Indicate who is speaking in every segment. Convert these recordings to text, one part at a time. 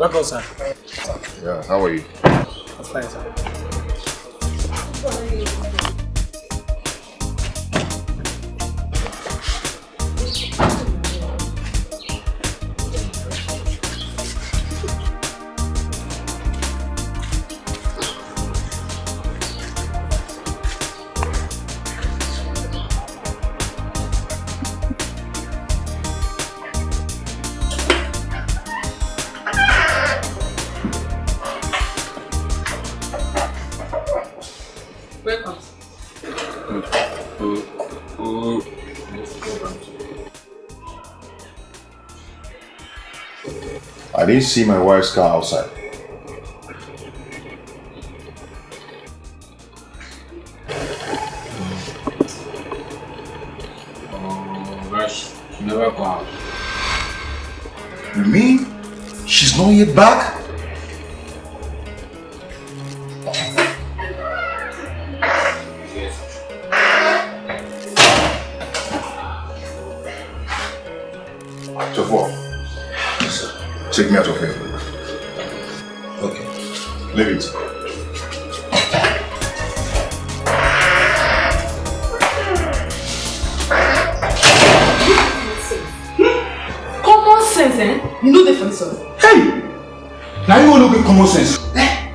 Speaker 1: Welcome, sir.
Speaker 2: Yeah, how are you?
Speaker 1: I'm fine, sir.
Speaker 2: I didn't see my wife's car outside.
Speaker 1: Oh, gosh, she never come out.
Speaker 2: You mean she's not yet back? Take me out of here.
Speaker 1: Okay.
Speaker 2: Leave it.
Speaker 3: Common sense, eh? You know the funny story.
Speaker 1: Hey! Now you want to get common sense. Eh?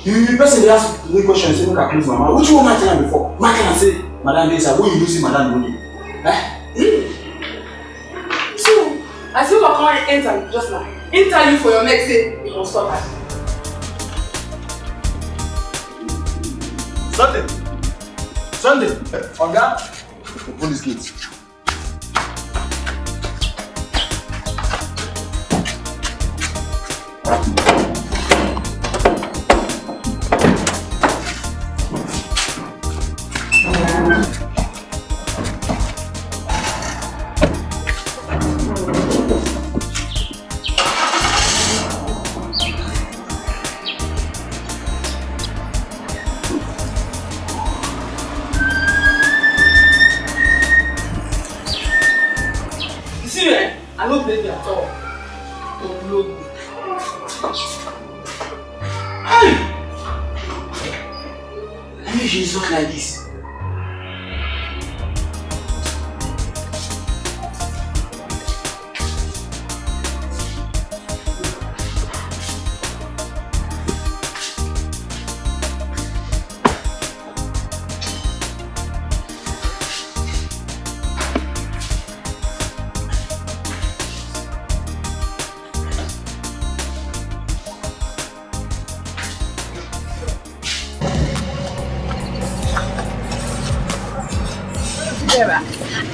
Speaker 1: You person ask me questions, say, look at please, mama. What you want my time before? My can I say, Madam Desa, when you see Madam Doni? Eh?
Speaker 3: I see what can't enter just now. Enter you for your next day. You must stop that.
Speaker 1: Sunday. Oga, open this gate.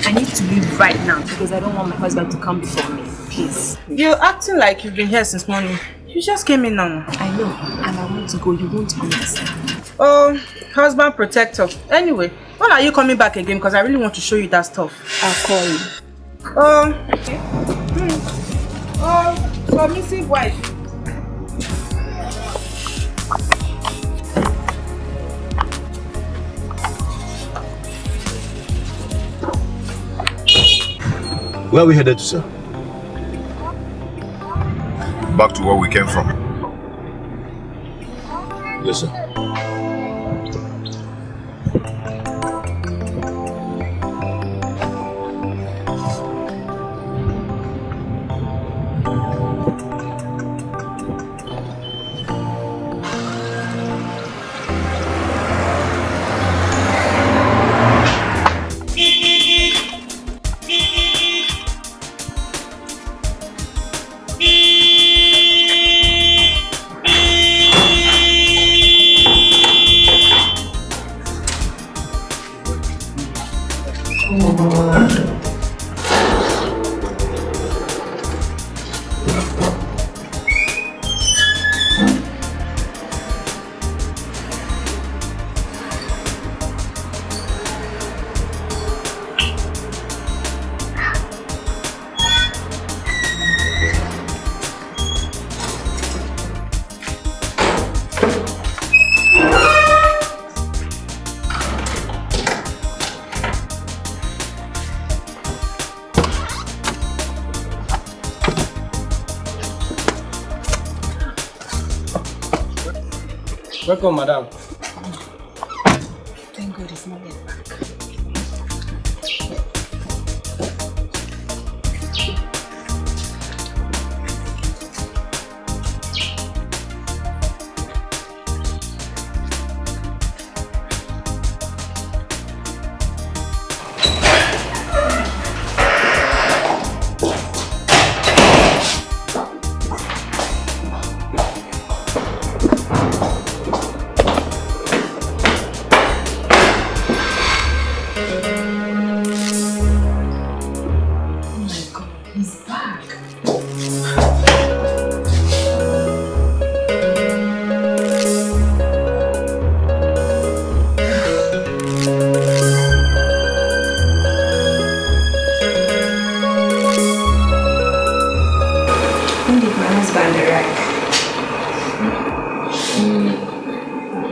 Speaker 4: I need to leave right now because I don't want my husband to come before me. Please.
Speaker 5: You're acting like you've been here since morning. You just came in now.
Speaker 4: I know, and I want to go. You won't understand.
Speaker 5: Oh, husband protector. Anyway, when are you coming back again? Because I really want to show you that stuff.
Speaker 4: I'll call you.
Speaker 5: Oh, okay. Oh, submissive wife.
Speaker 2: Where are we headed to, sir? Back to where we came from. Yes, sir.
Speaker 6: Welcome, madam.
Speaker 4: Thank God it's not yet back.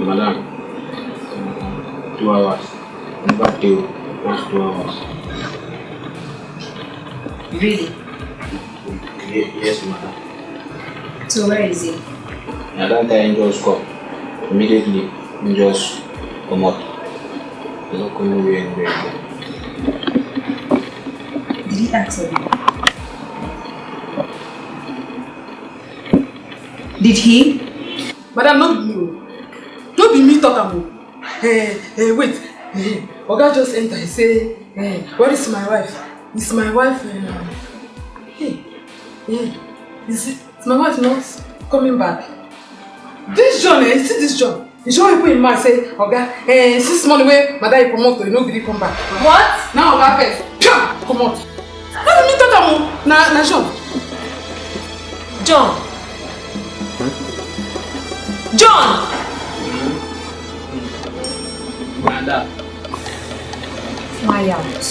Speaker 6: Madam, 2 hours. In fact, just 2 hours.
Speaker 4: Really?
Speaker 6: Yes, madam.
Speaker 4: So where is he?
Speaker 6: I don't think just come. Immediately, just come out. He's not coming away anywhere.
Speaker 4: Did he ask of you? Did he?
Speaker 3: Madam, no be you. No be me talk am. Wait. Oga just enter. He say, where is my wife? Is my wife? Is my wife not coming back? This John, you see this John? He show people in mind say, Oga, since morning when Madam promote, you no gree come back.
Speaker 4: What?
Speaker 3: Now Oga first, come out. No be me talk am. Na John.
Speaker 4: John. John!
Speaker 6: Madam.
Speaker 4: Fly out.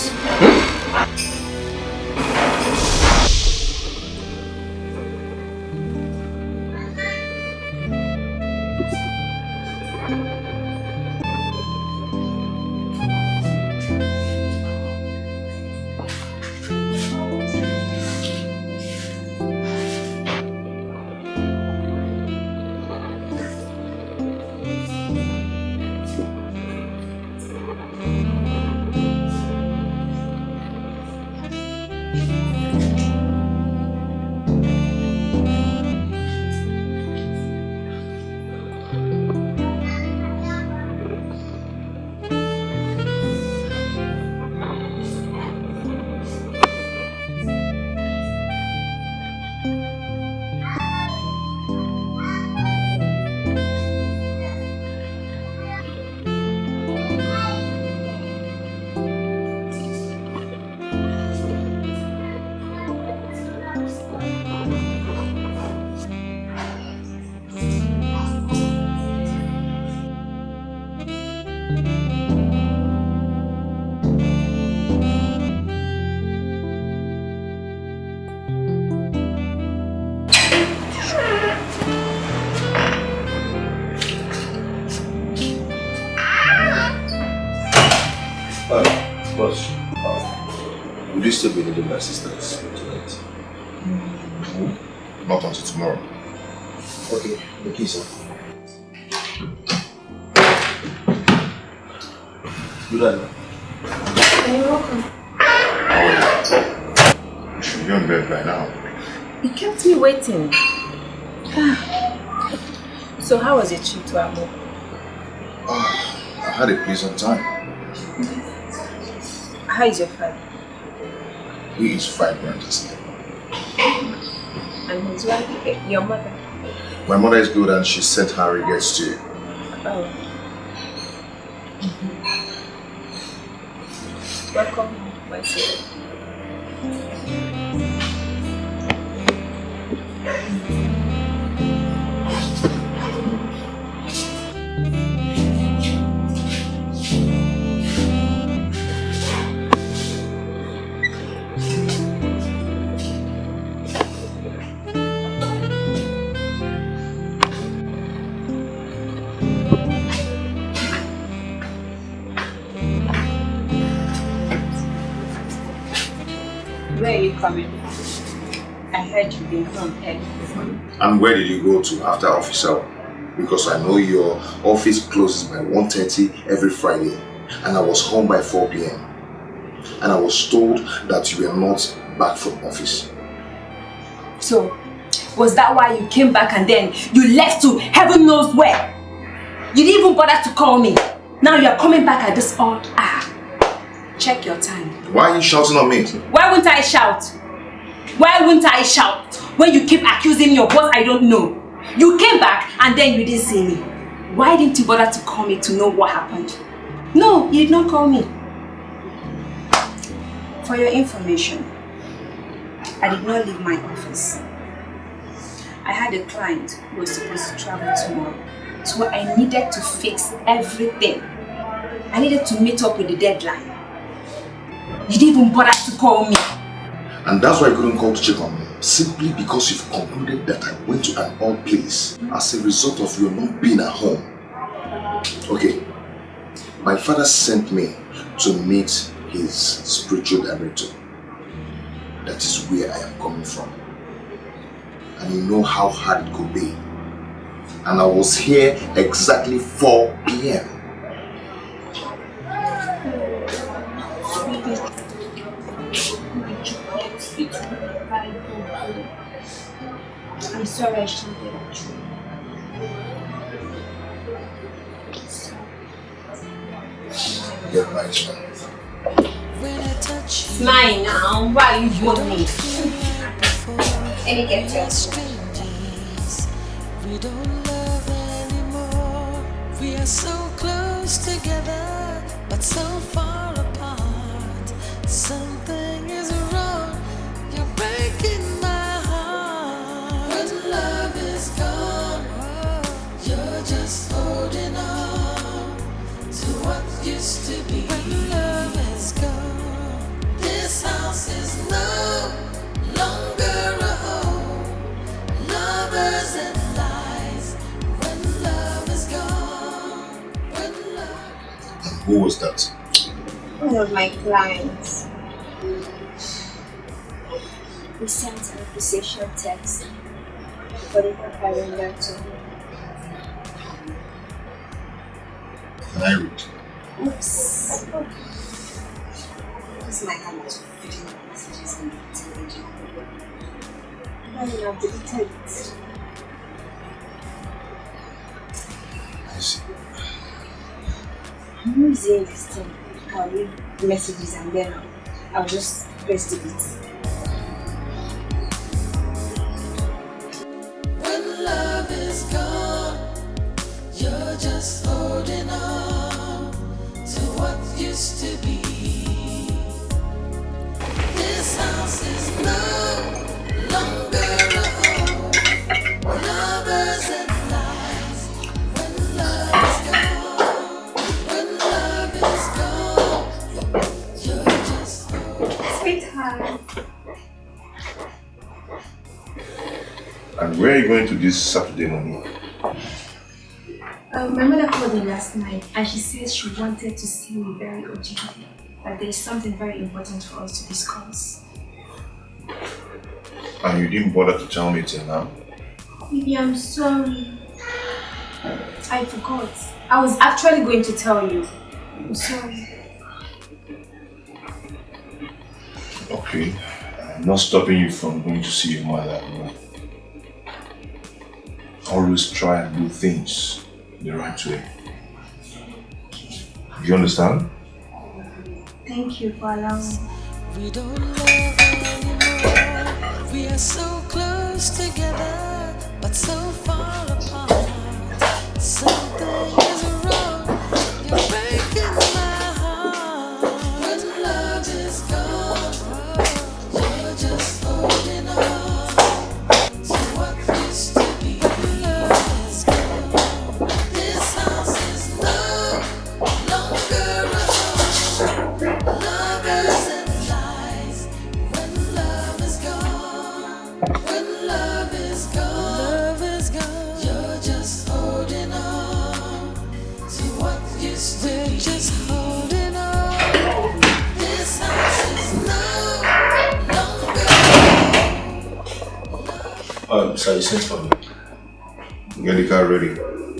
Speaker 2: Boss, would you still be needing my assistance tonight? Not until tomorrow.
Speaker 1: Okay, the key, sir. Good night.
Speaker 4: You're welcome.
Speaker 2: You should be on bed by now.
Speaker 4: He kept me waiting. So how was your trip to Amo?
Speaker 2: I had a pleasant time.
Speaker 4: How is your father?
Speaker 2: He is vibrant as ever.
Speaker 4: And his wife, your mother?
Speaker 2: My mother is good and she sent her regrets to you.
Speaker 4: Oh. Welcome home, my son. Where are you coming? I heard you've been home early.
Speaker 2: And where did you go to after office hour? because I know your office closes by 1:30 every Friday, and I was home by 4 p.m. and I was told that you were not back from office.
Speaker 4: So, was that why you came back and then you left to heaven knows where? You didn't even bother to call me. Now you're coming back at this odd hour. Check your time.
Speaker 2: Why are you shouting on me?
Speaker 4: Why wouldn't I shout? Why wouldn't I shout when you keep accusing your boss I don't know? You came back and then you didn't see me. Why didn't you bother to call me to know what happened? No, you did not call me. For your information, I did not leave my office. I had a client who was supposed to travel tomorrow, so I needed to fix everything. I needed to meet up with the deadline. You didn't even bother to call me.
Speaker 2: And that's why you couldn't call to check on me. Simply because you've concluded that I went to an odd place as a result of your not being at home. Okay. My father sent me to meet his spiritual director. That is where I am coming from. And you know how hard it could be. And I was here exactly 4 p.m.
Speaker 4: I'm sorry I shouldn't be that true.
Speaker 2: Get right, man.
Speaker 4: Smile now. Why are you doing me? Let me get to
Speaker 7: We don't love anymore. We are so close together, but so far apart. Something is wrong. You're breaking my heart. When love is gone, you're just holding on to what used to be. When love is gone, this house is no longer a home. Lovers and lies. When love is gone. When love.
Speaker 2: And who was that?
Speaker 4: one of my clients. He sent an appreciation text for the calendar to me.
Speaker 2: Can I read?
Speaker 4: Oops. This is my habit of reading the messages and deleting it. I have deleted it.
Speaker 2: I see.
Speaker 4: I'm using this thing. I'll read messages and then I'll just press delete.
Speaker 7: When love is gone, you're just holding on to what used to be. This house is no longer a home. Lovers and lies. When love is gone, when love is gone, you're just holding.
Speaker 4: Sweetheart.
Speaker 2: And where are you going to this Saturday morning?
Speaker 8: My mother called me last night and she said she wanted to see me very urgently. That there's something very important for us to discuss.
Speaker 2: And you didn't bother to tell me till now?
Speaker 8: Baby, I'm sorry. I forgot. I was actually going to tell you. I'm sorry.
Speaker 2: Okay. I'm not stopping you from going to see your mother. Always try and do things the right way. You understand?
Speaker 8: Thank you for allowing me.
Speaker 7: We don't love anymore. We are so close together, but so far apart. Something is wrong. You're breaking my heart. When love is gone, you're just holding on to what used to be. Love is gone. This house is no longer a home. Lovers and lies. When love is gone, when love is gone, you're just holding on to what used to be. We're just holding on. This house is no longer.
Speaker 2: So you sent for me. Get the car ready.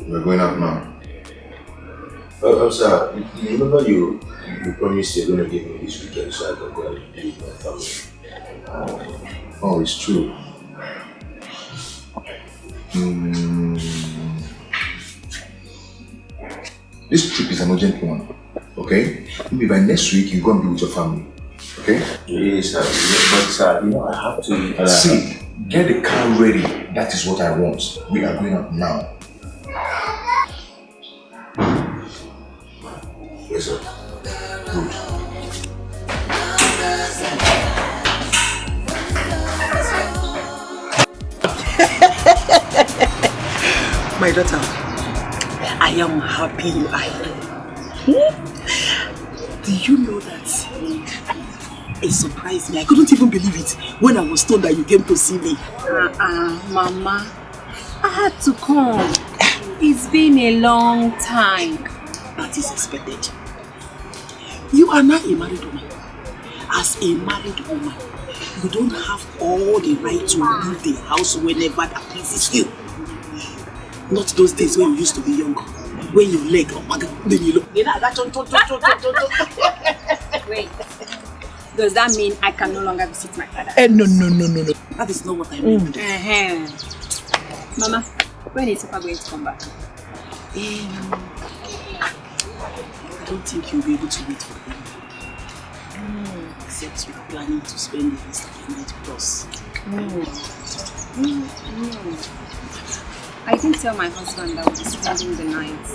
Speaker 2: We're going out now.
Speaker 6: Sir, you remember you promised you're going to give me this weekend so I can go and be with my family.
Speaker 2: Oh, it's true. This trip is an urgent one, okay? Maybe by next week you go and be with your family, okay?
Speaker 6: Yes, sir. But sir, I have to...
Speaker 2: See, get the car ready. That is what I want. We are going out now.
Speaker 6: Yes, sir.
Speaker 2: Good.
Speaker 9: My daughter, I am happy you are here. Do you know that it surprised me? I couldn't even believe it when I was told that you came to see me.
Speaker 4: Mama, I had to come. It's been a long time.
Speaker 9: That is expected. You are now a married woman. As a married woman, you don't have all the right to leave the house whenever that pleases you. Not those days when you used to be young. When your leg then you look.
Speaker 4: Wait. Does that mean I can no longer visit my father?
Speaker 9: No. That is not what I mean.
Speaker 4: Mama, when is Papa going to come back?
Speaker 9: I don't think you'll be able to wait for him. Except you're planning to spend the rest of the night with us.
Speaker 4: I didn't tell my husband that we'll be spending the night.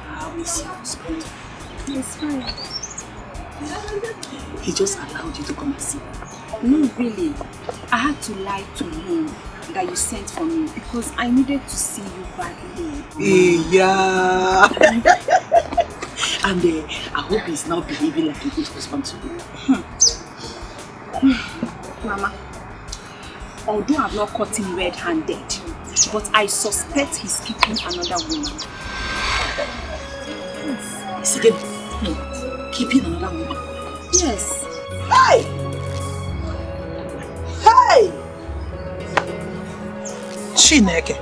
Speaker 9: How is your husband?
Speaker 4: It's fine.
Speaker 9: He just allowed you to come and see him.
Speaker 4: No, really. I had to lie to him that you sent for me because I needed to see you badly.
Speaker 9: Yeah. And I hope he's now behaving like a good husband to you.
Speaker 4: Mama, although I've not caught him red-handed, but I suspect he's keeping another woman.
Speaker 9: Is he keeping another woman?
Speaker 4: Yes.
Speaker 9: Hey! Hey! Chineke.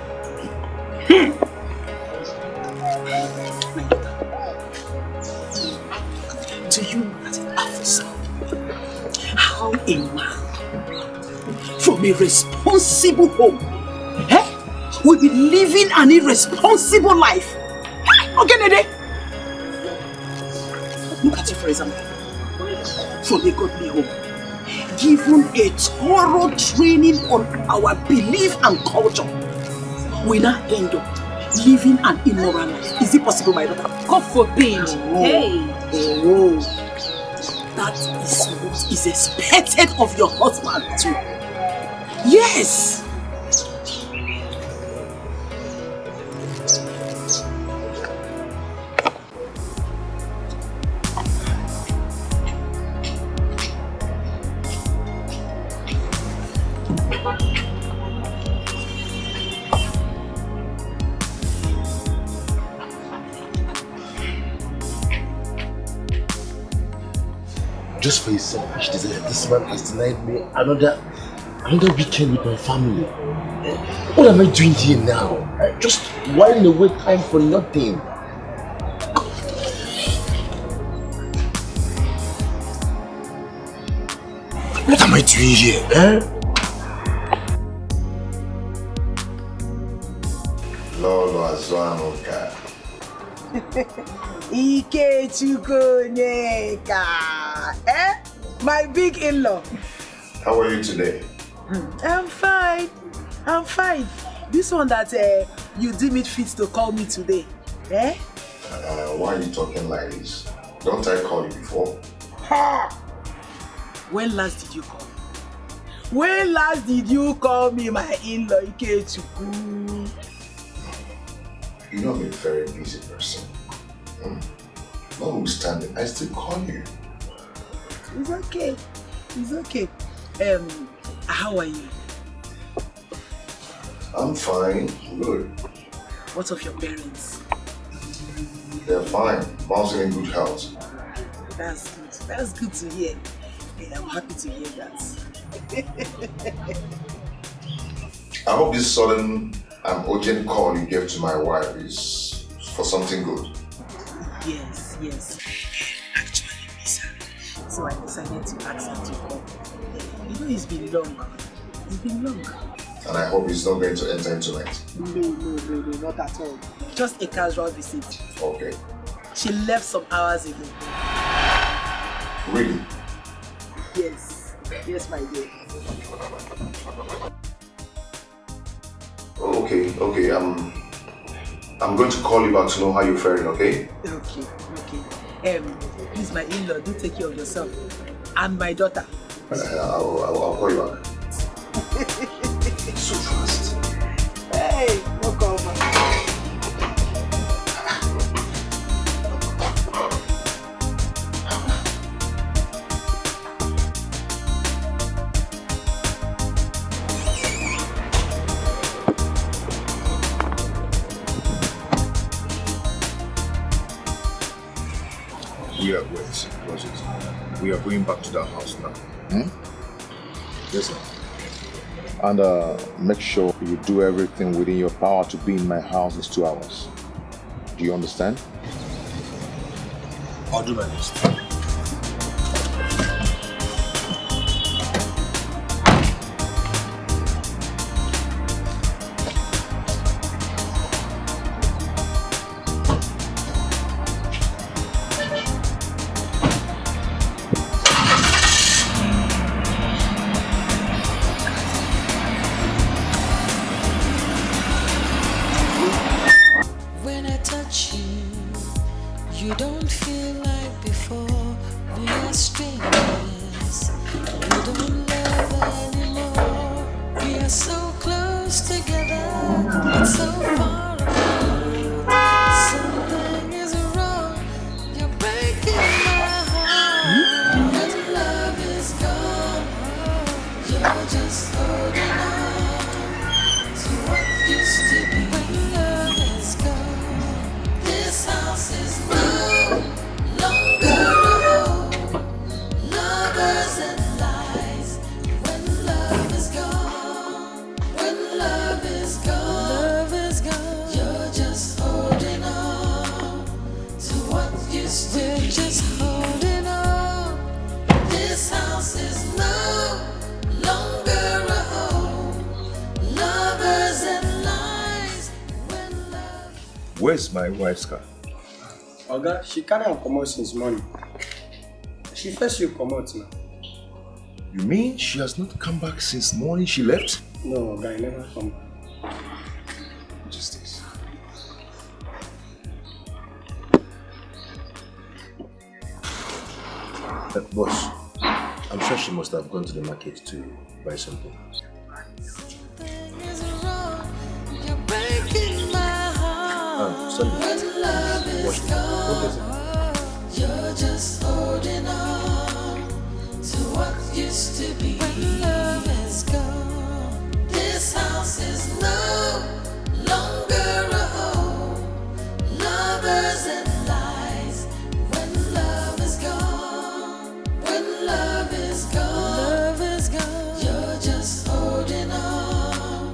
Speaker 9: Do you know that in Africa, how a man from a responsible home will be living an irresponsible life? Okay, Nede? Look at you, for example. From a godly home, given a thorough training on our belief and culture, we now end up living an immoral life. Is it possible, my daughter?
Speaker 4: God forbid. Hey.
Speaker 9: That is what is expected of your husband too. Yes.
Speaker 10: Just for his selfish desire, this man has denied me another weekend with my family. What am I doing here now? Just whiling away time for nothing. What am I doing here?
Speaker 2: Lolo Azuanoka.
Speaker 9: Ikechukonyeka. My big in-law.
Speaker 2: How are you today?
Speaker 9: I'm fine. This one that you deem it fit to call me today.
Speaker 2: Why are you talking like this? Don't I call you before?
Speaker 9: Ha! When last did you call me? When last did you call me my in-law, Ikechuku?
Speaker 2: You know I'm a very busy person. Notwithstanding, I still call you.
Speaker 9: It's okay. How are you?
Speaker 2: I'm fine. Good.
Speaker 9: What of your parents?
Speaker 2: They're fine. Mom's in good health.
Speaker 9: That's good. That's good to hear. I'm happy to hear that.
Speaker 2: I hope this sudden and urgent call you gave to my wife is for something good.
Speaker 9: Yes, yes. Actually, miss her. So I decided to ask her to come. You know, it's been long. It's been long.
Speaker 2: And I hope he's not going to enter in tonight.
Speaker 9: No, not at all. Just a casual visit.
Speaker 2: Okay.
Speaker 9: She left some hours ago.
Speaker 2: Really?
Speaker 9: Yes. Yes, my dear.
Speaker 2: Okay. I'm going to call you back to know how you're faring, okay?
Speaker 9: Okay. Please, my in-law, do take care of yourself. And my daughter.
Speaker 2: I'll call you back. So fast.
Speaker 9: Hey, welcome.
Speaker 2: We are going back to that house now. Yes, sir.
Speaker 10: And make sure you do everything within your power to be in my house in 2 hours. Do you understand?
Speaker 1: I'll do my best.
Speaker 7: When I touch you, you don't feel like before. We are strangers. We don't love anymore. We are so close together, but so far apart. Something is wrong. You're breaking my heart. When love is gone, you're just holding on to what used to be. When love is gone, this house is no longer a home. Lovers and lies. When love is gone, when love is gone, you're just holding on to what used to be. We're just holding on. This house is no longer a home. Lovers and lies. When love.
Speaker 2: Where's my wife's car?
Speaker 11: Oga, she can't come out since morning. She first you come out now.
Speaker 2: You mean she has not come back since morning she left?
Speaker 11: No, Oga, I never come back.
Speaker 2: What is this? Boss, I'm sure she must have gone to the market to buy something.
Speaker 7: Something is wrong. You're breaking my heart.
Speaker 2: Sunday.
Speaker 7: When love is
Speaker 2: What is
Speaker 7: gone,
Speaker 2: it?
Speaker 7: you're just holding on to what used to be. When love is gone, this house is no longer a home. Lovers and lies. When love is gone, when love is gone, you're just holding on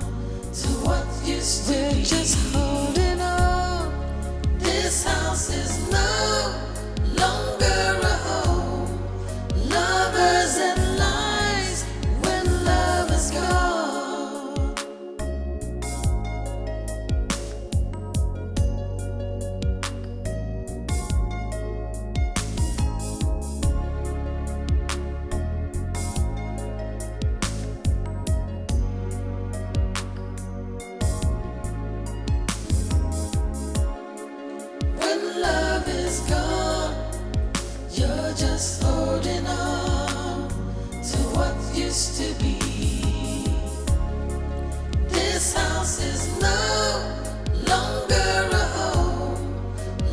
Speaker 7: to what used to be. We're just holding on. This house is no longer a home. Lovers and lies. When love is gone. When love is gone, you're just holding on to what used to be. This house is no longer a home.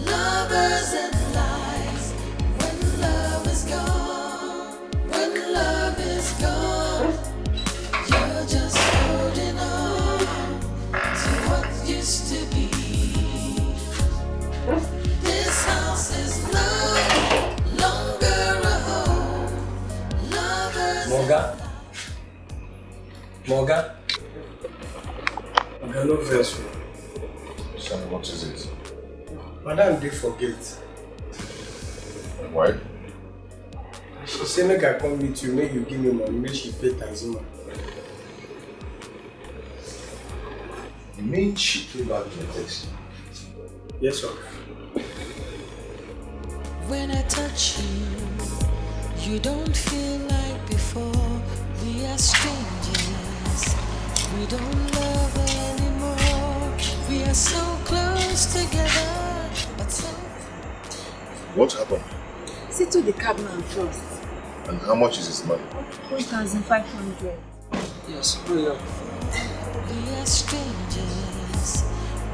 Speaker 7: Lovers and lies. When love is gone, when love is gone, you're just holding on to what used to be. This house is no longer a home. Lovers.
Speaker 11: Morgan? Okay, no verse.
Speaker 2: So what is it?
Speaker 11: Madam, they forget.
Speaker 2: Why?
Speaker 11: She say make I come meet you, make you give me money, make she pay taxi man.
Speaker 2: You mean she came back in the text?
Speaker 11: Yes, sir.
Speaker 7: When I touch you, you don't feel like before. We are strangers. We don't love anymore. We are so close together, but so.
Speaker 2: What happened?
Speaker 8: Sit to the cabman first.
Speaker 2: And how much is his money?
Speaker 8: 1,500.
Speaker 11: Yes, hurry up.
Speaker 7: We are strangers.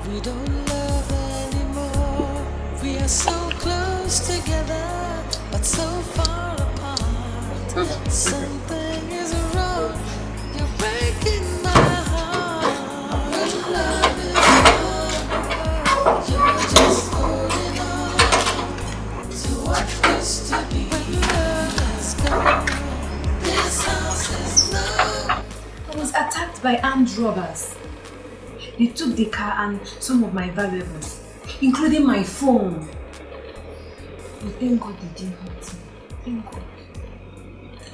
Speaker 7: We don't love anymore. We are so close together, but so far apart. Something is wrong. You're breaking my heart. When love is gone, you're just holding on to what used to be. When love is gone, this house is low.
Speaker 8: I was attacked by armed robbers. They took the car and some of my valuables, including my phone. But thank God they didn't hurt me. Thank God.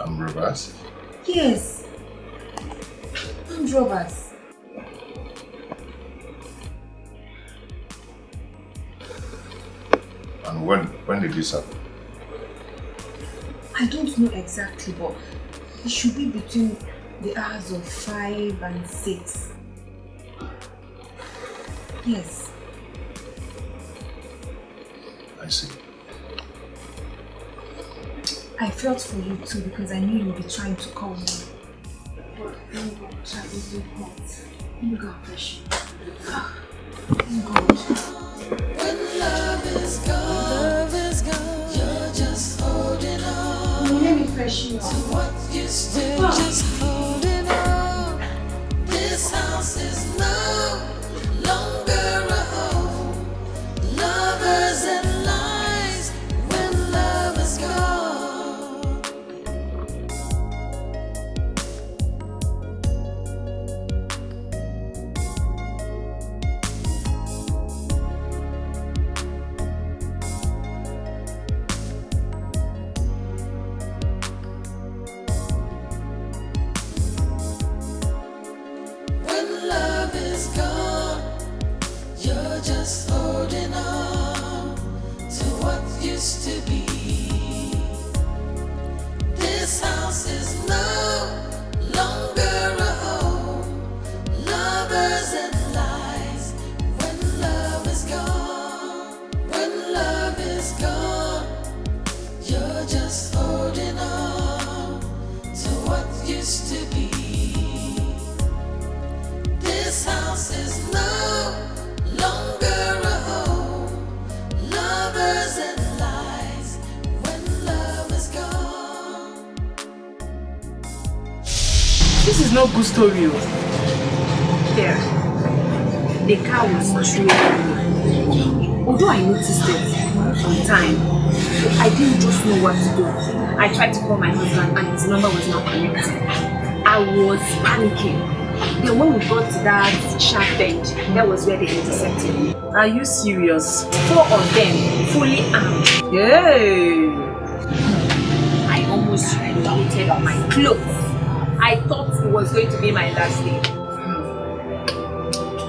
Speaker 2: I'm reverse.
Speaker 8: Yes. Armed robbers.
Speaker 2: And when did this happen?
Speaker 8: I don't know exactly, but it should be between the hours of 5 and 6. Yes.
Speaker 2: I see.
Speaker 8: I felt for you too because I knew you would be trying to call me. But thank God, I was so hot. Thank God, pressure. Thank God.
Speaker 7: When love is gone, you're just holding on.
Speaker 8: Let me pressure you.
Speaker 7: To what used to be, just holding on. This house is no longer a home. Lovers and lies when love is gone. When love is gone, you're just holding on to what used to be. This house is no longer a home. Lovers and lies when love is gone. When love is gone, you're just holding on to what used to be. This house is no longer a home. Lovers and lies when love is gone.
Speaker 5: This is no good story.
Speaker 8: There. The car was trailing me. Although I noticed it on time, I didn't just know what to do. I tried to call my husband and his number was not connected. I was panicking. Then when we got to that sharp bend, that was where they intercepted me.
Speaker 5: Are you serious?
Speaker 8: 4 of them, fully armed.
Speaker 5: Yay!
Speaker 8: I almost doubted on my clothes. I thought it was going to be my last day.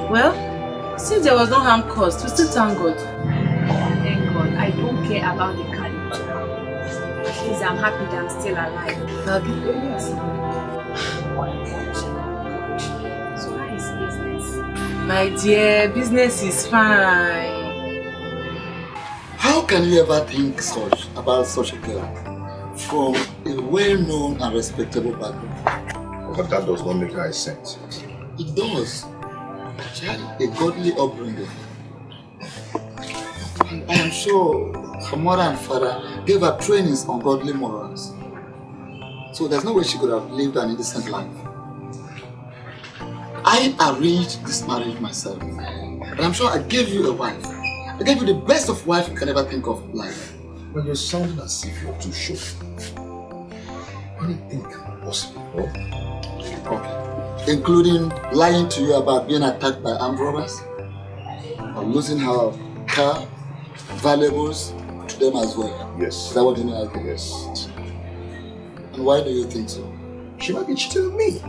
Speaker 5: Well, since there was no harm caused, we still thank God.
Speaker 8: Thank God. I don't care about the car. At least I'm happy that I'm still alive. So how is business?
Speaker 5: My dear, business is fine.
Speaker 12: How can you ever think such about such a girl from a well-known and respectable background?
Speaker 2: But that does not make her a saint.
Speaker 12: It does. She had a godly upbringing. And I am sure her mother and father gave her trainings on godly morals. So there's no way she could have lived an innocent life. I arranged this marriage myself. And I'm sure I gave you a wife. I gave you the best of wife you can ever think of in life.
Speaker 2: Well, you're sounding as if you're too sure. Anything can be possible, no?
Speaker 12: Okay. including lying to you about being attacked by armed robbers, or losing her car, valuables to them as well.
Speaker 2: Yes.
Speaker 12: Is that what you mean?
Speaker 2: Yes.
Speaker 12: And why do you think so?
Speaker 2: She might be cheating on me.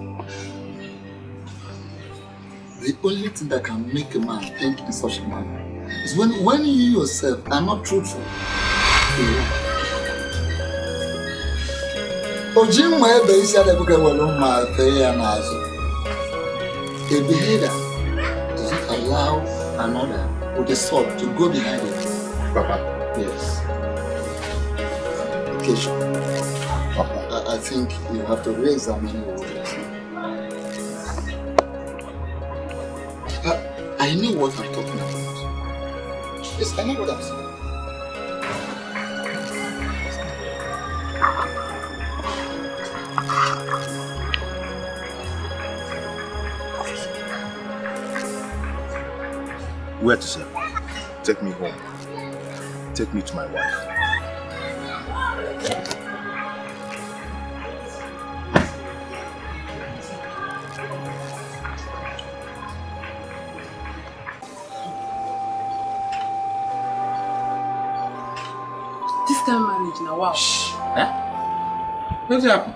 Speaker 12: The only thing that can make a man think in such a manner is when you yourself are not truthful. A behavior doesn't allow another with a sword to go behind it.
Speaker 2: Papa.
Speaker 12: Yes. Occasion. Papa, I think you have to re-examine your words. I know what I'm talking about. Yes, I know what I'm saying.
Speaker 2: Where to, sir? Take me home. Take me to my wife.
Speaker 3: This kind of marriage now, wow.
Speaker 6: Shh. Eh? What's happened?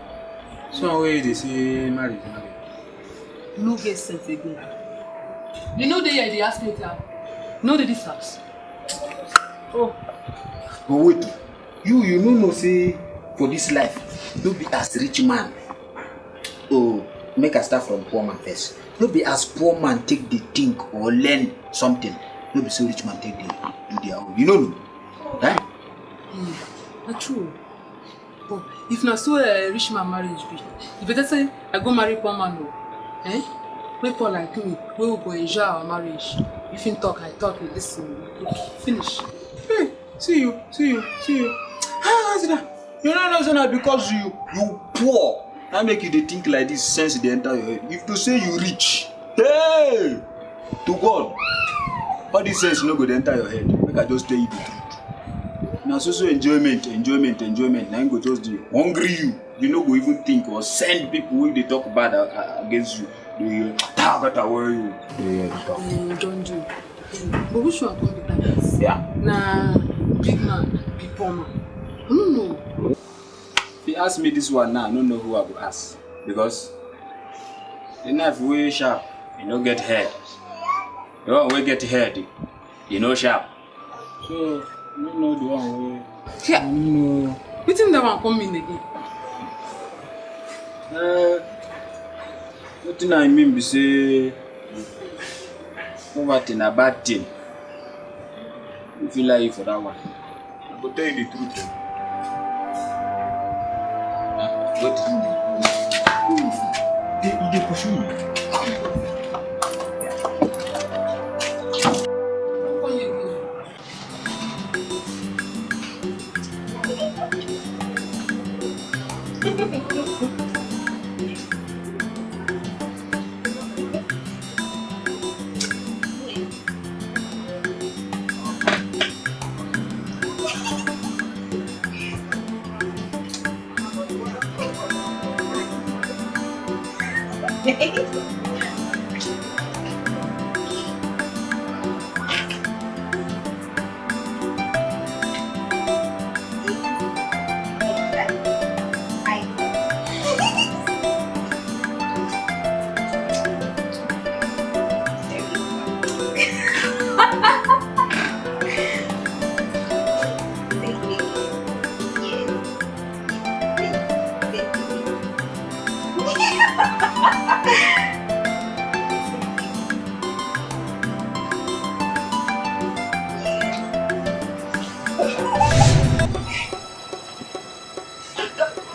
Speaker 6: Some way they say marriage.
Speaker 3: No get sense again. You know they ask me to no they this house. Oh.
Speaker 6: But wait, you know say for this life, don't be as rich man. Oh, make us start from poor man first. Don't be as poor man take the think or learn something. Don't be so rich man take the do their own. You know me? Right?
Speaker 3: That's true. But if not so a rich man marriage be, you better say I go marry poor man no. Eh? We poor like me, we will go enjoy our marriage. If you talk, I talk, you listen. Finish.
Speaker 6: Hey, see you. Ah, you know not because you poor. I make you think like this sense they enter your head. If to say you rich, hey, to God, all this sense no go enter your head. Make I just tell you the truth. Now so enjoyment. Now you go just do hungry you. You no go even think or send people who they talk bad against you. They target away you.
Speaker 3: Don't do. But which one come be like this?
Speaker 6: Yeah.
Speaker 3: Nah, big man, big poor man. I don't know.
Speaker 6: If you ask me this one now, I don't know who I will ask. Because the knife way sharp, you don't get head. The one way get head, you know sharp. So you don't know the one way.
Speaker 3: Yeah.
Speaker 6: No.
Speaker 3: You think that one come in again?
Speaker 6: What thing I mean be say poverty na bad thing. If you lie for that one, I go tell you the truth. What? They pursue me.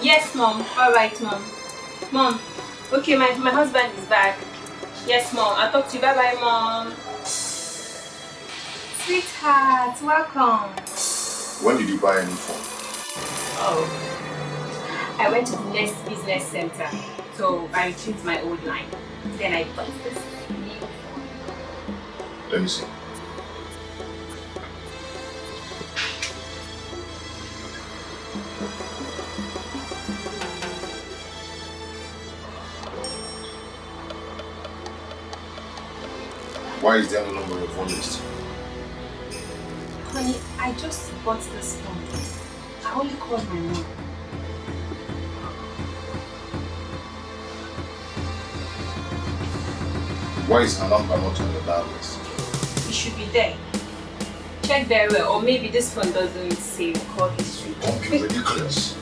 Speaker 4: Yes, Mom. All right, Mom. Mom. Okay, my husband is back. Yes, Mom. I'll talk to you. Bye-bye, Mom. Sweetheart, welcome.
Speaker 2: When did you buy a new phone?
Speaker 4: Oh. I went to the next business center. So I retrieved my old line. Then I bought this new phone.
Speaker 2: Let me see. Why is there no number on your phone list?
Speaker 8: Honey, I just bought this phone. I only called my mom.
Speaker 2: Why is her number not on the dial list?
Speaker 8: It should be there. Check very well, or maybe this phone doesn't save call history.
Speaker 2: Don't be ridiculous.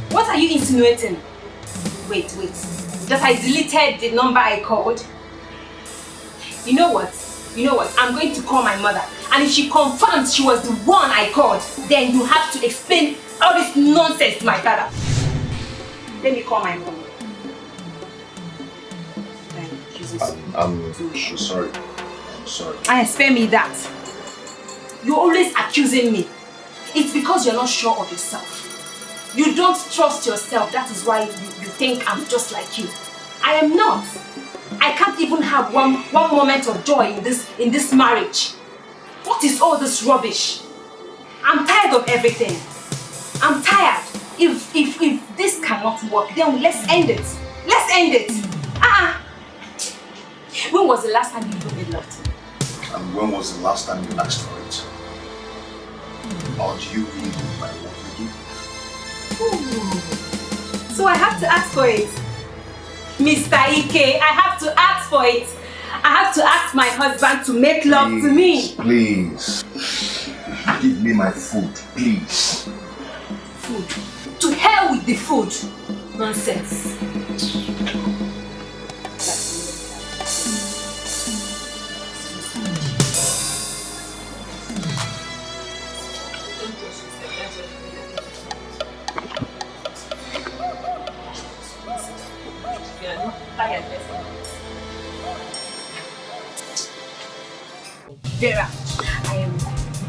Speaker 8: What are you insinuating? Wait. That I deleted the number I called? You know what? I'm going to call my mother. And if she confirms she was the one I called, then you have to explain all this nonsense to my father. Let me call my mom.
Speaker 2: I'm sorry. I'm sorry.
Speaker 8: And spare me that. You're always accusing me. It's because you're not sure of yourself. You don't trust yourself. That is why you think I'm just like you. I am not. I can't even have one moment of joy in this marriage. What is all this rubbish? I'm tired of everything. I'm tired. If this cannot work, then let's end it. Let's end it. When was the last time you made love to me?
Speaker 2: And when was the last time you asked for it? Or do you really need my love again?
Speaker 8: So I have to ask for it. Mr. Ike, I have to ask for it. I have to ask my husband to make love to me.
Speaker 2: Please. Give me my food, please.
Speaker 8: Food? To hell with the food. Nonsense. Vera, I am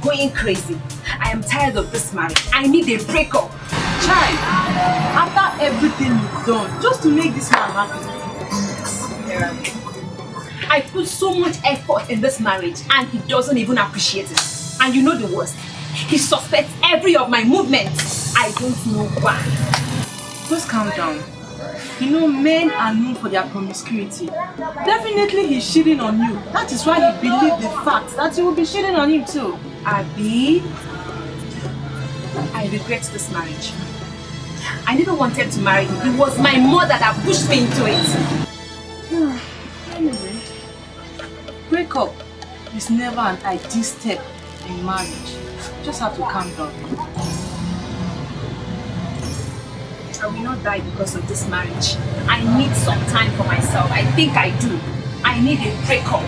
Speaker 8: going crazy. I am tired of this marriage. I need a breakup.
Speaker 5: Child, after everything you've done, just to make this man happy.
Speaker 8: Vera, I put so much effort in this marriage and he doesn't even appreciate it. And you know the worst. He suspects every of my movements. I don't know why.
Speaker 5: Just calm down. You know, men are known for their promiscuity. Definitely he's cheating on you. That is why he believed the fact that he will be cheating on him too.
Speaker 8: Abi, I regret this marriage. I never wanted to marry him. It was my mother that pushed me into it.
Speaker 5: Anyway, break up is never an ideal step in marriage. You just have to calm down.
Speaker 8: I will not die because of this marriage. I need some time for myself. I think I do. I need a breakup.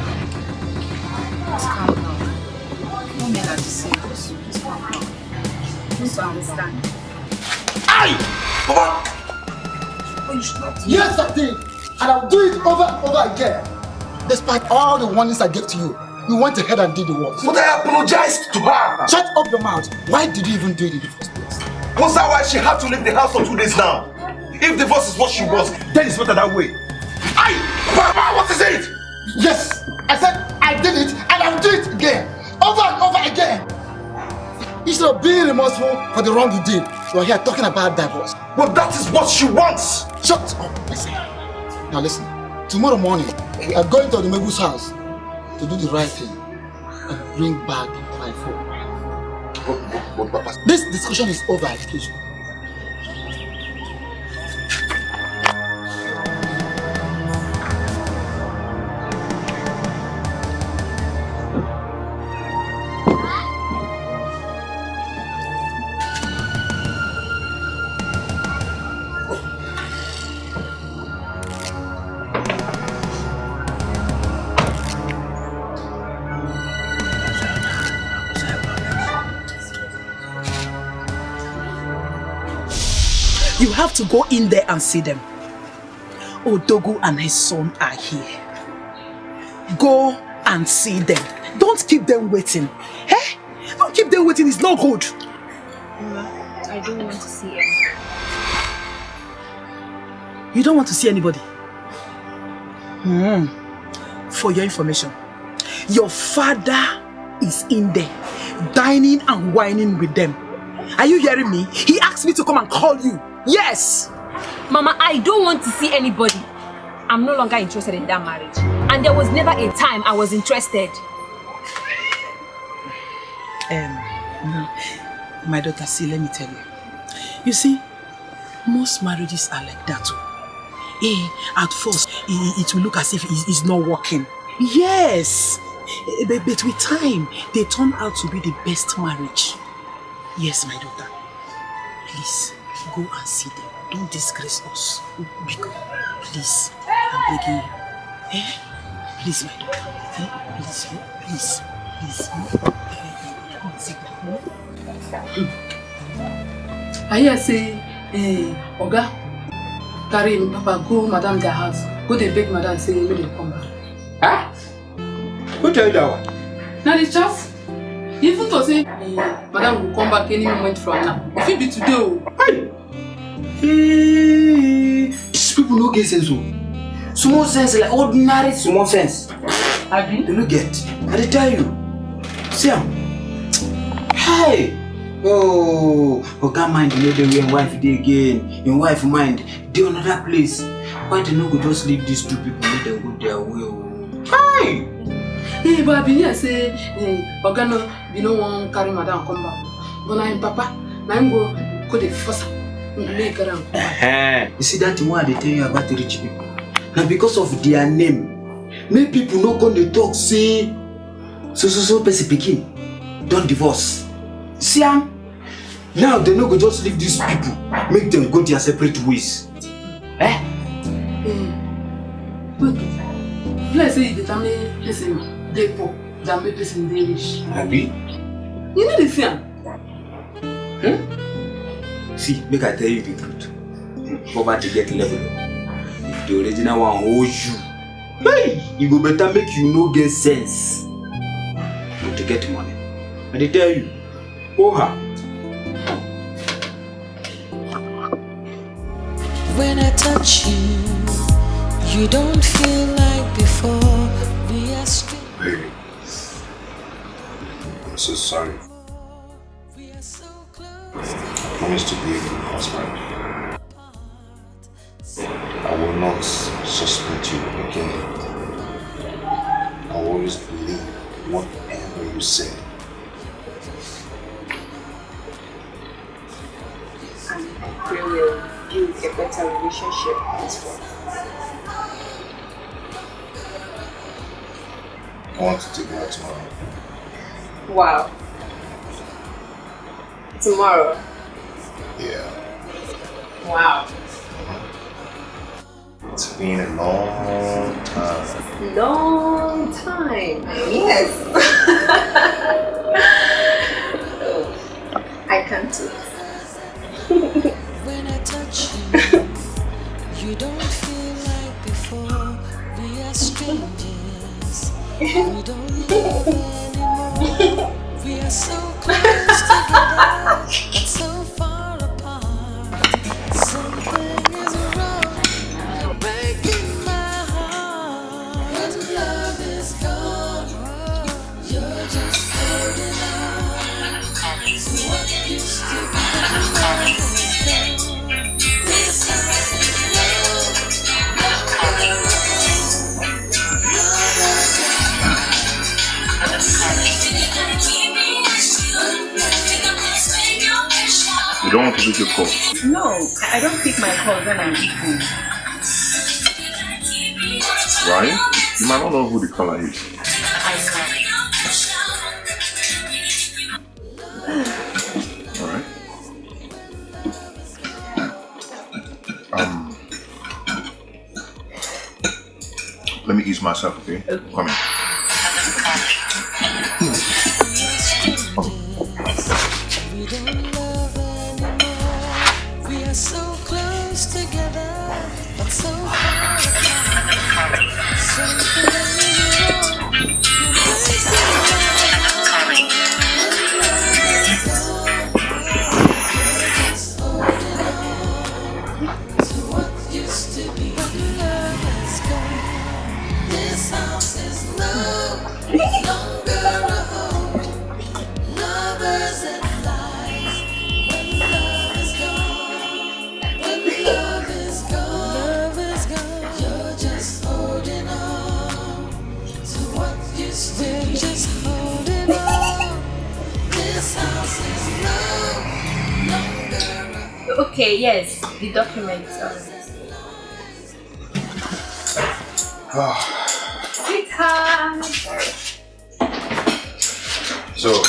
Speaker 5: Just calm down. No men are the same. Just calm down.
Speaker 8: Please understand.
Speaker 12: Aye! Papa! Yes, I did. And I'll do it over and over again. Despite all the warnings I gave to you, you went ahead and did the work.
Speaker 2: But I apologized to her.
Speaker 12: Shut up your mouth. Why did you even do it in the first place?
Speaker 2: Was that why she had to leave the house for 2 days now? If divorce is what she wants, then it's better that way. Aye! Papa, what is it?
Speaker 12: Yes! I said I did it and I'll do it again. Over and over again. Instead of being remorseful for the wrong you did, you're here talking about divorce.
Speaker 2: But that is what she wants.
Speaker 12: Shut up. Listen. Now listen. Tomorrow morning, we are going to the Megu's house to do the right thing and bring back my phone. This discussion is over, education.
Speaker 9: You have to go in there and see them. Odogu and his son are here. Go and see them. Don't keep them waiting. Hey? Don't keep them waiting, it's not good.
Speaker 8: I don't want to see anyone.
Speaker 9: You don't want to see anybody? For your information, your father is in there, dining and whining with them. Are you hearing me? He asked me to come and call you. Yes!
Speaker 8: Mama, I don't want to see anybody. I'm no longer interested in that marriage. And there was never a time I was interested.
Speaker 9: My daughter, see, let me tell you. You see, most marriages are like that. At first, it will look as if it's not working. Yes! But with time, they turn out to be the best marriage. Yes, my daughter. Please, go and see them. Don't disgrace us. Because, please, I'm begging you. Please, my daughter. Please.
Speaker 3: I hear say, Oga, carry Papa go Madam their house. Go they beg Madam say make them come back.
Speaker 6: Huh? Who tell you that one?
Speaker 3: Now the chance. Even to say, Madam will come back any moment from now. If it be today,
Speaker 6: These people no get sense. Small sense, like ordinary small sense.
Speaker 3: Abi?
Speaker 6: They no get. I dey tell you. See am. Hey! Oh, Oga mind you know the way wife dey again. Your wife mind dey another place. Why they no go just leave these two people make them go their way? Hey!
Speaker 3: Hey, but I be here say, Oga no, you no want carry Madam come back. But na him papa, na him go the first make her come back.
Speaker 6: You see that thing why they tell you about the rich people? Now because of their name, make people no come dey talk say so person pikin don't divorce. See am? Now they no go just leave these people, make them go their separate ways.
Speaker 3: Wait, let's say the family person dey poor, than make person dey rich.
Speaker 6: Abi?
Speaker 3: You know the thing?
Speaker 6: See, make I tell you the truth. Poverty get level. If the original one hold you, hey, you go better make you no get sense. But to get money. I dey tell you, her.
Speaker 7: When I touch you, you don't feel like before. We are straight.
Speaker 2: Baby, I'm so sorry.
Speaker 7: We are so close.
Speaker 2: I promise to be a good husband. I will not suspect you again. I will always believe whatever you say.
Speaker 8: And we will build a better relationship henceforth.
Speaker 2: I want to take you out tomorrow.
Speaker 8: Wow. Tomorrow.
Speaker 2: Yeah.
Speaker 8: Wow.
Speaker 2: It's been a long time.
Speaker 8: Long time. Yes. Oh, I can't do it.
Speaker 7: When I touch you, you don't feel like before. We are strangers. We don't love anymore. We are so close together, but so far apart. Something is wrong, breaking my heart. When love is gone, you're just holding on to what used to be. This house is love,
Speaker 2: You don't want to pick your call.
Speaker 8: No, I don't pick my calls when I'm eating.
Speaker 2: Right? You might not know who the caller is. Alright. Let me ease myself, okay? Come in.
Speaker 7: We don't love anymore. We are so close together, but so far apart. Something is wrong. You're breaking my heart. Just holding on to what used to be. When love has gone, this house is love.
Speaker 4: Okay, yes, the documents. Sweetheart.
Speaker 2: So,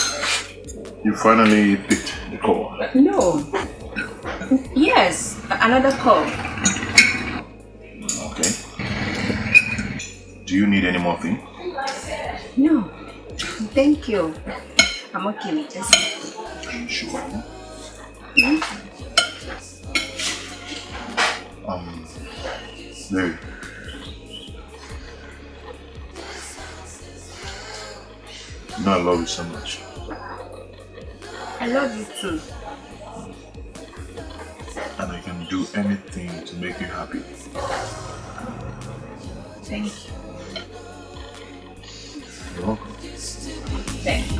Speaker 2: you finally picked the call?
Speaker 4: No. Yes, another call.
Speaker 2: Okay. Do you need any more thing?
Speaker 4: No. Thank you. I'm okay with this.
Speaker 2: Are you sure? Mary. You know I love you so much.
Speaker 4: I love you too.
Speaker 2: And I can do anything to make you happy.
Speaker 4: Thank you.
Speaker 2: You're welcome.
Speaker 4: Thank you.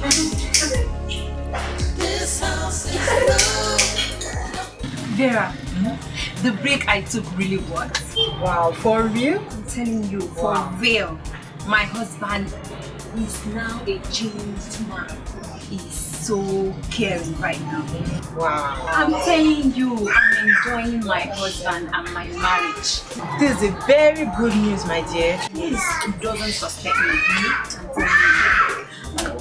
Speaker 4: Vera, the break I took really worked.
Speaker 5: Wow, for real?
Speaker 4: I'm telling you, for real. My husband is now a changed man. He's so caring right now.
Speaker 5: Wow.
Speaker 4: I'm telling you, I'm enjoying my husband and my marriage.
Speaker 5: This is a very good news, my dear.
Speaker 4: Yes, he doesn't suspect me. I'm telling you.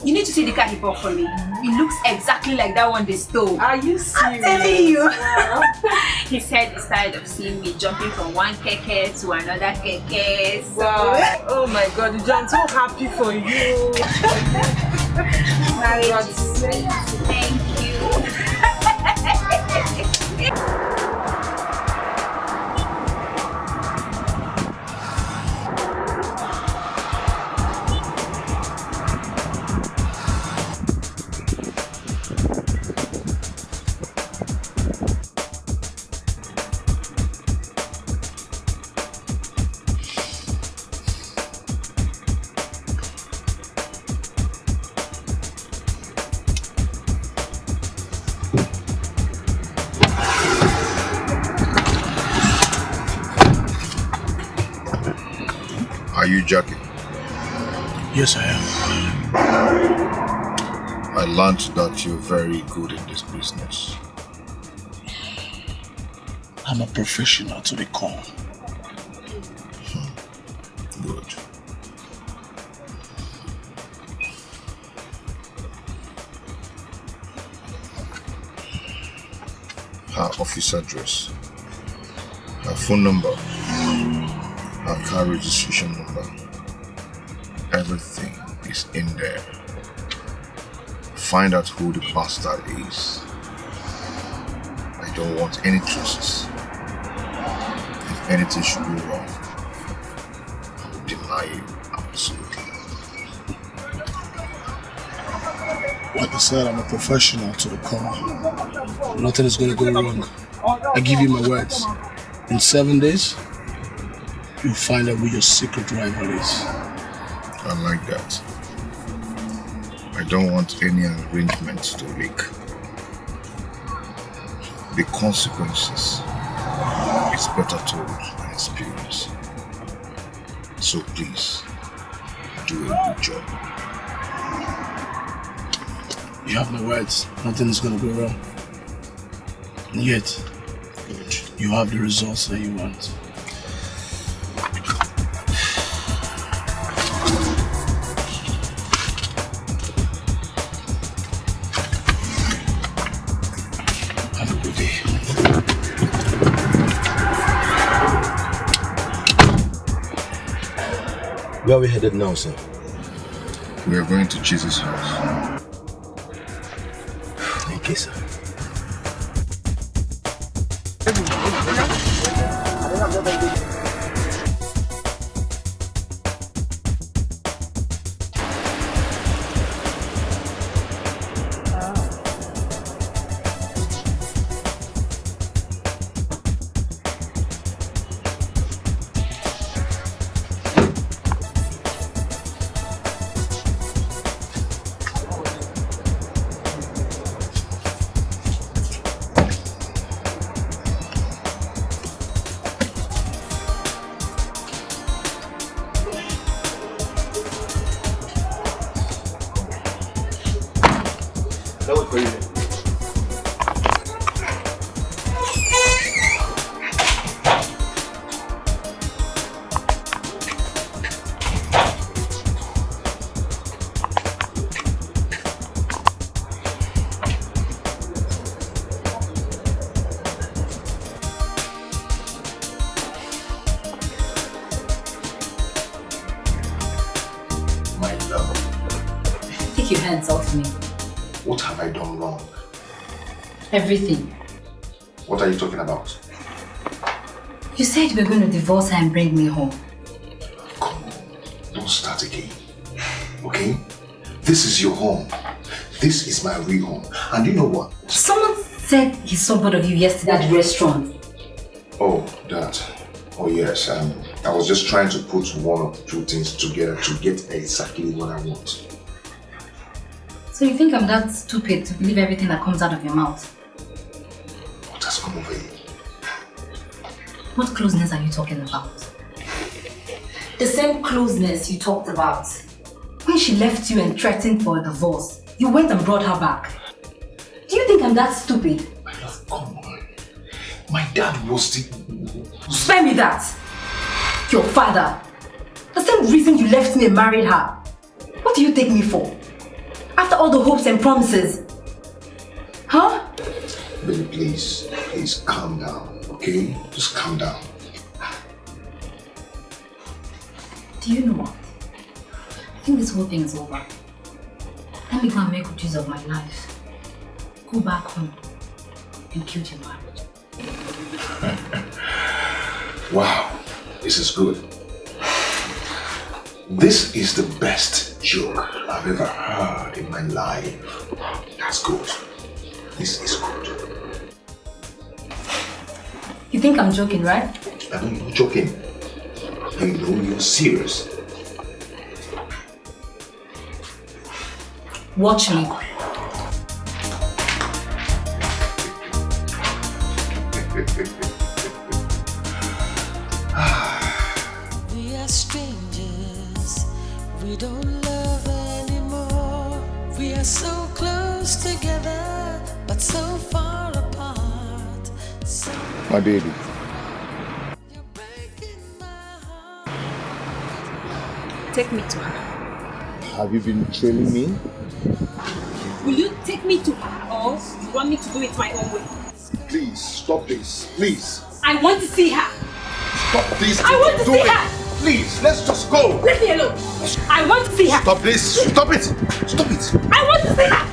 Speaker 4: You need to see the car he bought for me. It looks exactly like that one they stole.
Speaker 5: Are you serious?
Speaker 4: I'm telling you. He said he's tired of seeing me jumping from one keke to another keke. So.
Speaker 5: Wow. Oh my God, I'm so happy for you.
Speaker 4: Marriage is sweet. Thank you.
Speaker 2: Are you joking?
Speaker 10: Yes, I am.
Speaker 2: I learned that you're very good in this business.
Speaker 10: I'm a professional to the core.
Speaker 2: Good. Her office address, her phone number, her car registration number, everything is in there. Find out who the bastard is. I don't want any traces. If anything should go wrong, I will deny you absolutely.
Speaker 10: Like I said, I'm a professional to the core. Nothing is going to go wrong. I give you my words. In 7 days, you'll find out who your secret rival is.
Speaker 2: I like that. I don't want any arrangements to leak. The consequences is better told than experienced. So please, do a good job.
Speaker 10: You have my words. Nothing is going to go wrong. And yet, you have the results that you want. Have a good day. Where are we headed now, sir?
Speaker 2: We are going to Jesus' house.
Speaker 10: Okay, sir.
Speaker 13: Take your hands off me.
Speaker 2: What have I done wrong?
Speaker 13: Everything.
Speaker 2: What are you talking about?
Speaker 13: You said you were going to divorce her and bring me home.
Speaker 2: Come on, don't start again. Okay? This is your home. This is my real home. And you know what?
Speaker 13: Someone said he saw both of you yesterday at the restaurant.
Speaker 2: Oh, that. Oh yes, I was just trying to put one or two things together to get exactly what I want.
Speaker 13: So you think I'm that stupid to believe everything that comes out of your mouth?
Speaker 2: What has come over you?
Speaker 13: What closeness are you talking about? The same closeness you talked about. When she left you and threatened for a divorce, you went and brought her back. Do you think I'm that stupid?
Speaker 2: My love, come on. My dad was the...
Speaker 13: Spare me that! Your father. The same reason you left me and married her. What do you take me for? After all the hopes and promises. Huh?
Speaker 2: Baby, please calm down, okay? Just calm down.
Speaker 13: Do you know what? I think this whole thing is over. Let me go and make good use of my life. Go back home and kill your marriage.
Speaker 2: Wow, this is good. This is the best joke I've ever heard in my life. That's good. This is good.
Speaker 13: You think I'm joking, right?
Speaker 2: I know you're joking. I know you're serious.
Speaker 13: Watch me.
Speaker 7: We are strangers, we don't love anymore. We are so close together, but so far apart.
Speaker 2: My baby.
Speaker 8: Take me to her.
Speaker 2: Have you been trailing me?
Speaker 8: Will you take me to her or you want me to do it my own way?
Speaker 2: Please, stop this. Please.
Speaker 8: I want to see her.
Speaker 2: Stop this.
Speaker 8: I want to see her.
Speaker 2: Please, let's just go.
Speaker 8: Leave me alone. I want to see her.
Speaker 2: Stop this. Stop it. Stop it.
Speaker 8: I want to see her.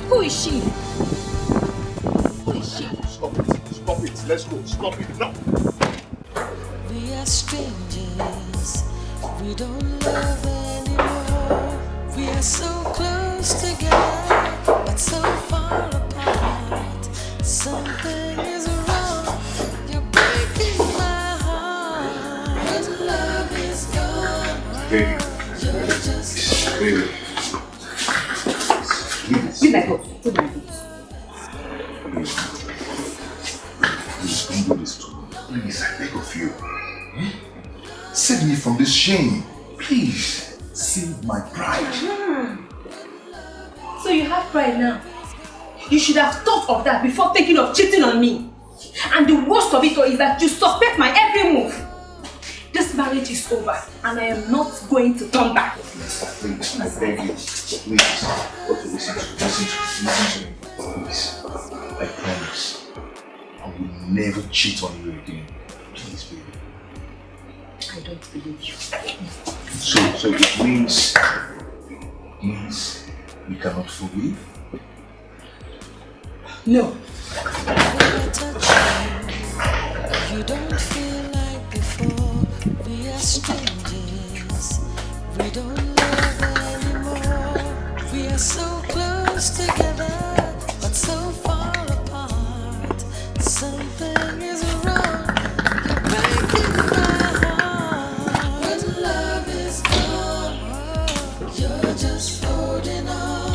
Speaker 8: Who is she? Who is she?
Speaker 2: Stop it. Stop it. Let's go. Stop it. No.
Speaker 7: We are strangers, we don't love anymore. We are so close together, but so far apart. Something is wrong, you're breaking my heart. When love is gone,
Speaker 2: Baby.
Speaker 7: you're just...
Speaker 2: Baby.
Speaker 8: Be my boss. Be my boss.
Speaker 2: Please don't do this to me. Please, I beg of you. Save me from this shame. Please, save my pride.
Speaker 8: So you have pride now. You should have thought of that before thinking of cheating on me. And the worst of it all is that you suspect my every move. This marriage is over and I am not going to turn back.
Speaker 2: Please, I beg you. Please. Okay, listen to me. Please. I promise. I will never cheat on you again. Please, baby.
Speaker 8: I don't believe you.
Speaker 2: So it means you cannot forgive?
Speaker 8: No.
Speaker 7: You don't feel like before. We are strangers, we don't love anymore. We are so close together, but so far apart. Something is wrong, you're breaking my heart. When love is gone, you're just holding on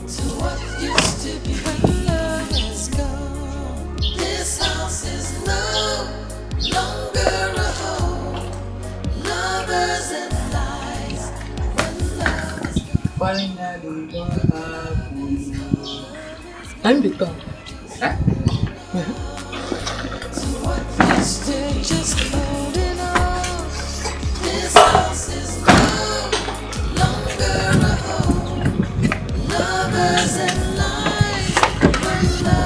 Speaker 7: to what used to be. When love is gone, this house is no longer a home. Lovers and lies. When love is gone.
Speaker 3: Finally, what happened? I'm the top.
Speaker 7: They're just holding on. This house is no longer a home. Lovers and lies. When love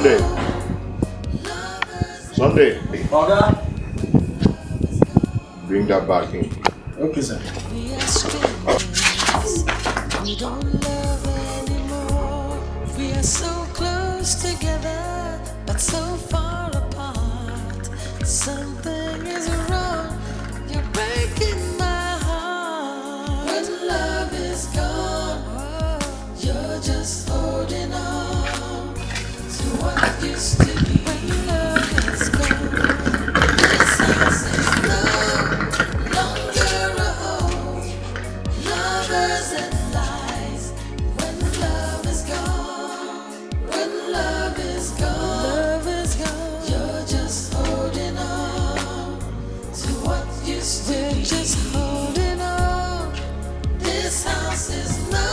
Speaker 2: Sunday. Sunday.
Speaker 6: Oga.
Speaker 2: Bring that back in.
Speaker 6: Okay, sir.
Speaker 7: We don't love anymore. We are so close together, but so far apart. Something is wrong. You're breaking my heart. When love is gone, you're just holding on to what used to be. When love is gone, this house is no longer a home. Lovers and lies. When love is gone, when love is gone, you're just holding on to what used to be. We're just holding on. This house is no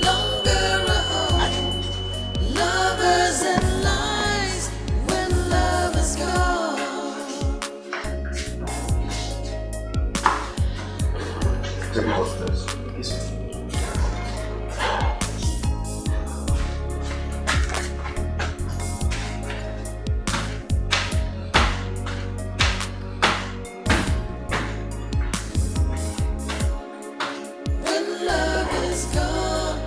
Speaker 7: longer a home. Lovers and lies. When love is gone.
Speaker 2: Take me upstairs.
Speaker 7: When love is gone,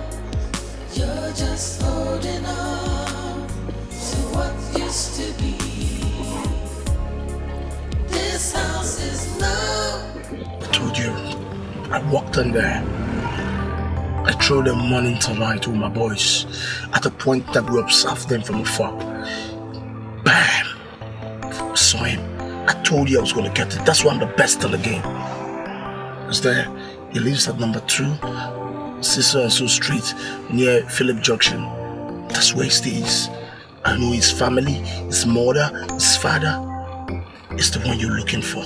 Speaker 7: you're just holding on to what used to be. This house is no.
Speaker 10: I told you, I walked in there. I threw them money tonight with my boys at a point that we observed them from afar. Bam! I saw him. I told you I was going to get it. That's why I'm the best in the game. Is there? He lives at number 2, Sister and So Street, near Philip Junction. That's where he stays. I know his family, his mother, his father. It's the one you're looking for.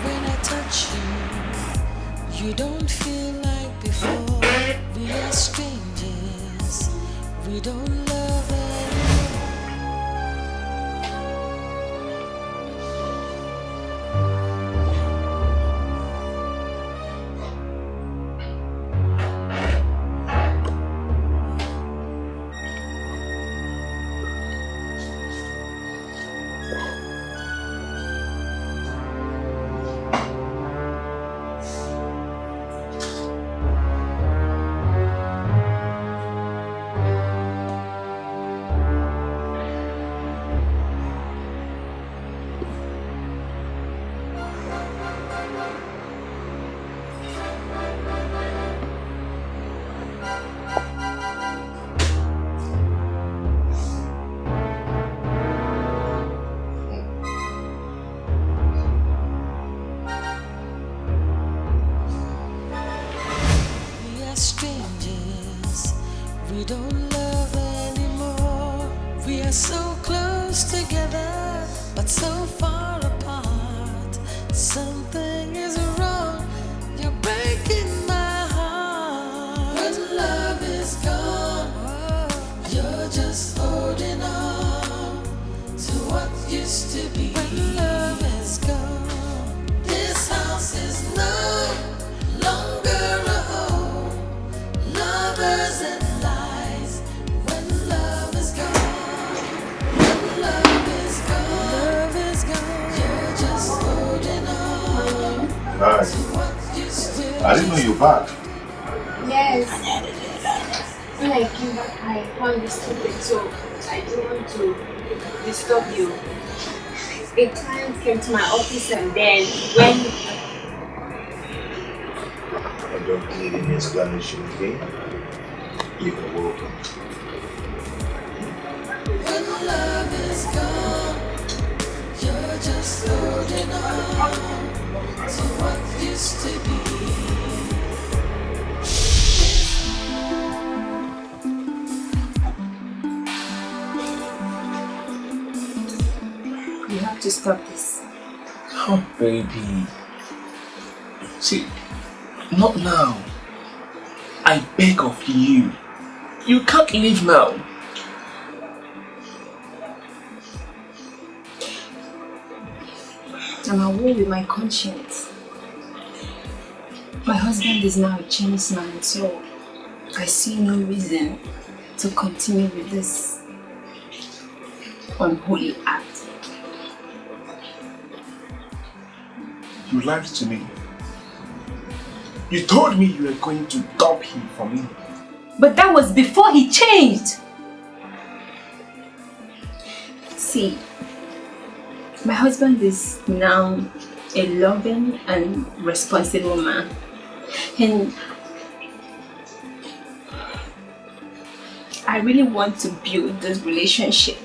Speaker 7: When I touch you, you don't feel like before. We are strangers. We don't love anymore. We are strangers. We don't love anymore. We are so close together, but so far apart. Something is wrong. You're breaking my heart. When love is gone, you're just holding on to what used to be. When love is gone, this house is no longer a home. Lovers and lies. When love is gone, when love is gone, you're just holding on
Speaker 2: Hi.
Speaker 7: to what used to be.
Speaker 2: I didn't know you were back.
Speaker 14: Yes. When I came back, I found this stupid, so I didn't want to disturb you. A client came to my office, and then when
Speaker 2: I don't need any explanation again. You are welcome.
Speaker 7: When love is gone, you're just holding on to what used to be.
Speaker 14: you have to stop this.
Speaker 6: Oh, baby. See, not now. I beg of you. You can't leave now.
Speaker 4: I'm at war with my conscience. My husband is now a Chinese man, so I see no reason to continue with this unholy act.
Speaker 15: You lied to me. You told me you were going to dump him for me.
Speaker 4: But that was before he changed. See, my husband is now a loving and responsible man. And I really want to build this relationship.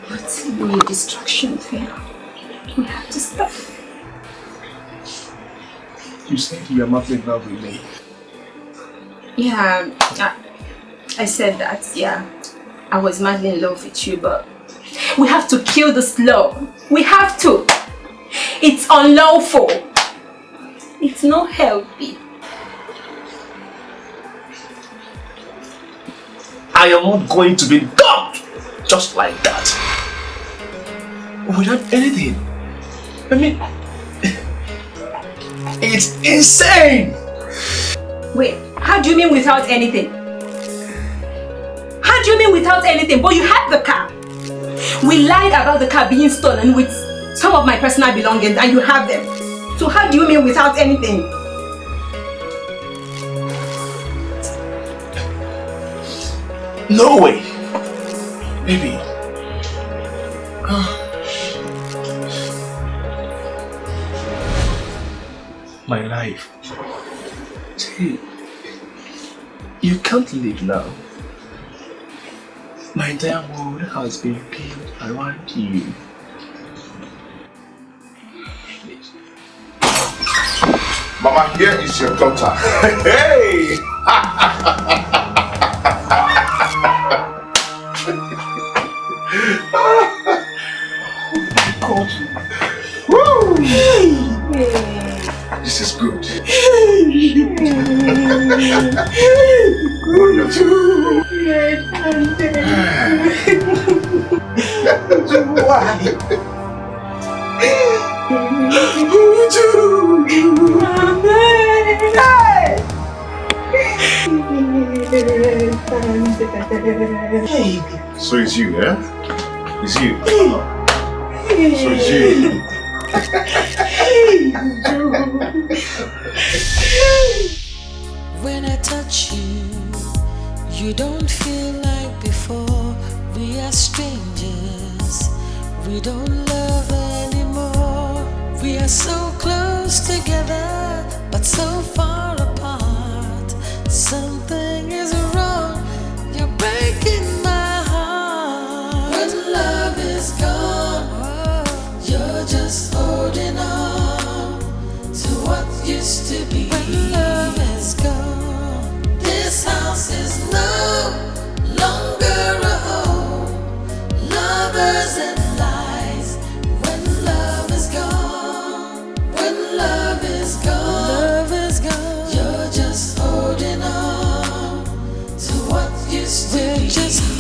Speaker 4: But when the distraction fail, we have to stop.
Speaker 15: You said you are not in love with me.
Speaker 4: Yeah, I said that, yeah. I was madly in love with you, but we have to kill this love. We have to. It's unlawful. It's not healthy.
Speaker 15: I am not going to be dumped just like that. Without anything. I mean, it's insane.
Speaker 4: Wait, how do you mean without anything? How do you mean without anything? But you had the car. We lied about the car being stolen with some of my personal belongings and you have them. So how do you mean without anything?
Speaker 15: No way. Baby. My life. See, you can't leave now. My entire world has been built around you. Please.
Speaker 2: Mama, here is your daughter. Hey!
Speaker 15: God.
Speaker 2: Woo! This is good. So it's you, eh? It's you. So it's you.
Speaker 7: When I touch you, you don't feel like before. We are strangers, we don't love anymore. We are so close together, but so far apart. Something is wrong, you're breaking my heart. When love is gone, you're just holding on to what used to be. When love is gone, this house is no longer a home. Lovers and lies. When love is gone, when love is gone, you're just holding on to what used to be. We're just